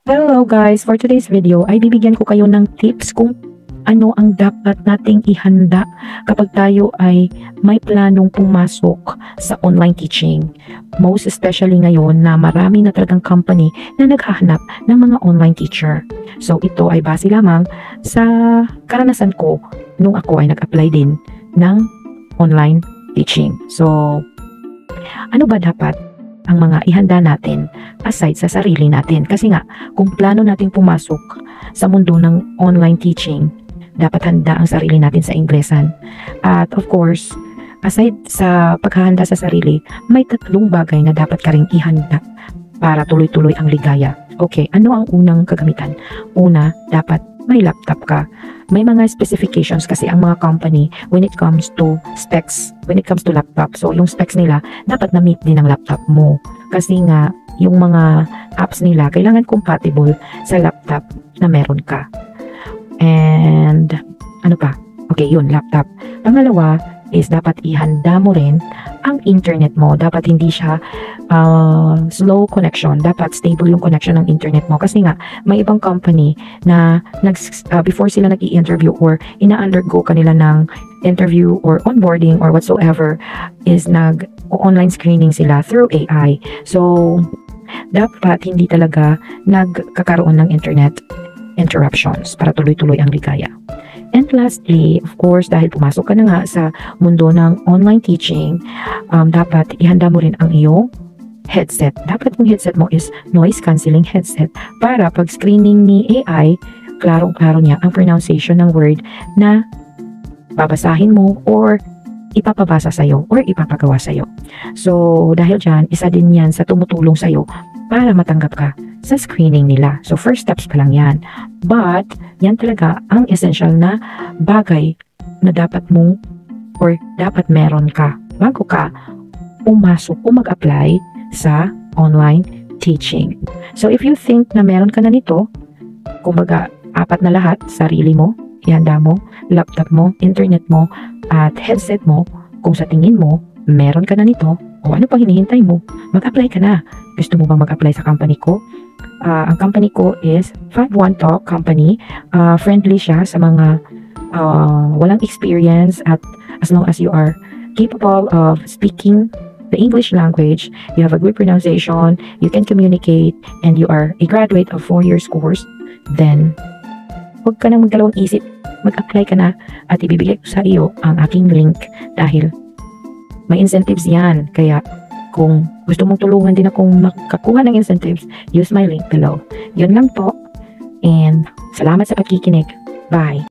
Hello guys! For today's video ay bibigyan ko kayo ng tips kung ano ang dapat nating ihanda kapag tayo ay may planong pumasok sa online teaching. Most especially ngayon na marami na talagang company na naghahanap ng mga online teacher. So ito ay base lamang sa karanasan ko nung ako ay nag-apply din ng online teaching. So ano ba dapat ang mga ihanda natin aside sa sarili natin? Kasi nga, kung plano nating pumasok sa mundo ng online teaching, dapat handa ang sarili natin sa Inglesan. At of course, aside sa paghahanda sa sarili, may tatlong bagay na dapat ka ring ihanda para tuloy-tuloy ang ligaya. Okay, ano ang unang kagamitan? Una, dapat may laptop ka. May mga specifications kasi ang mga company when it comes to specs, when it comes to laptop. So, yung specs nila, dapat na-meet din ng laptop mo. Kasi nga, yung mga apps nila, kailangan compatible sa laptop na meron ka. And, ano pa? Okay, yun, laptop. Pangalawa is dapat ihanda mo rin ang internet mo. Dapat hindi siya slow connection. Dapat stable yung connection ng internet mo. Kasi nga, may ibang company na before sila nag-i-interview or ina-undergo kanila ng interview or onboarding or whatsoever is nag-online screening sila through AI. So, dapat hindi talaga nagkakaroon ng internet interruptions para tuloy-tuloy ang ligaya. And lastly, of course, dahil pumasok ka na nga sa mundo ng online teaching, dapat ihanda mo rin ang iyong headset. Dapat yung headset mo is noise cancelling headset para pag screening ni AI, klarong-klaro niya ang pronunciation ng word na babasahin mo or ipapabasa sa'yo or ipapagawa sa'yo. So, dahil dyan, isa din yan sa tumutulong sa'yo para matanggap ka sa screening nila. So, first steps pa lang yan. But, yan talaga ang essential na bagay na dapat mong or dapat meron ka bago ka pumasok o mag-apply sa online teaching. So, if you think na meron ka na nito, kumbaga, apat na lahat, sarili mo, ihanda mo, laptop mo, internet mo, at headset mo, kung sa tingin mo, meron ka na nito, o ano pang hinihintay mo, mag-apply ka na. Gusto mo bang mag-apply sa company ko? Ang company ko is 51 Talk Company. Friendly siya sa mga walang experience at as long as you are capable of speaking the English language, you have a good pronunciation, you can communicate, and you are a graduate of 4 years course, then huwag ka nang magdalawang isip, mag-apply ka na at ibibigay ko sa iyo ang aking link dahil may incentives yan. Kaya kung gusto mong tulungan din akong makakuha ng incentives, use my link below. Yun lang po. And salamat sa pagkikinig. Bye!